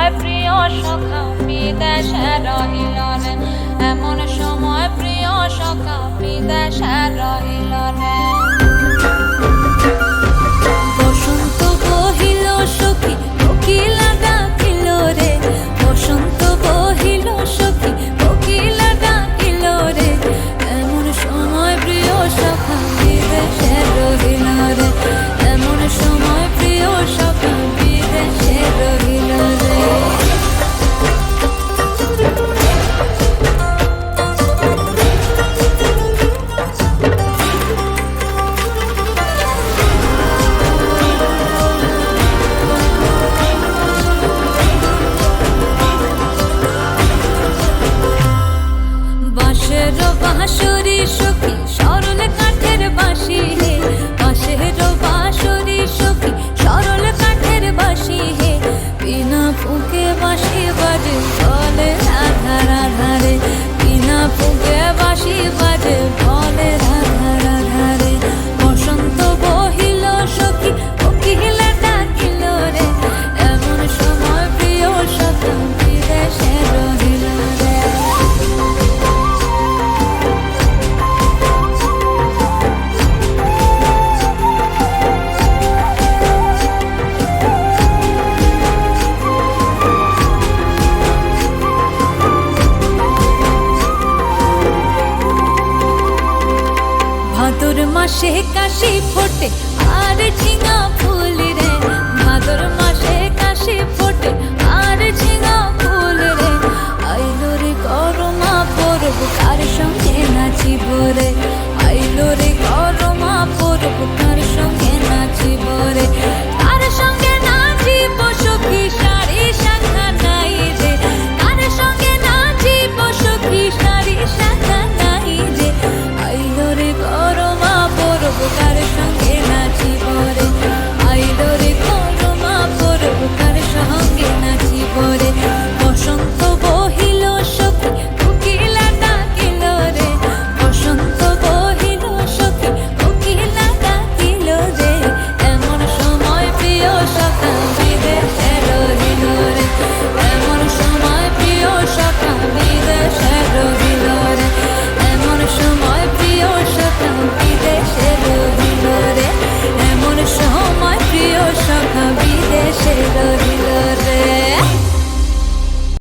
সময় প্রিয় সখা বিদেশে রহিল রে, এমন সময় প্রিয় সখা বিদেশে রহিল রে। বসন্ত বহিল সখী কোকিলা ডাকিল রে, বসন্ত বহিল সখী কোকিলা ডাকিল রে, এমন সময় প্রিয় সখা বিদেশে রহিল রে, এমন সময় প্রিয় সখা বিদেশে রহিল রে। বাঁশের বাঁশরি সখী সরল কাঠের বাঁশি হে, বাঁশের বাঁশরি সখী সরল কাঠের বাঁশি হে, বিনা ফুঁকে বাঁশি বাজে বলে রাধা রাধা রে, বিনা ফুঁকে বাঁশি বাজে বলে রাধা রাধা রে। বসন্ত বহিল সখী কোকিলা ডাকিল রে, এমন সময় প্রিয় সখা বিদেশে রহিল রে। ভাদর মাসে কাশি ফোটে আর ঝিঙা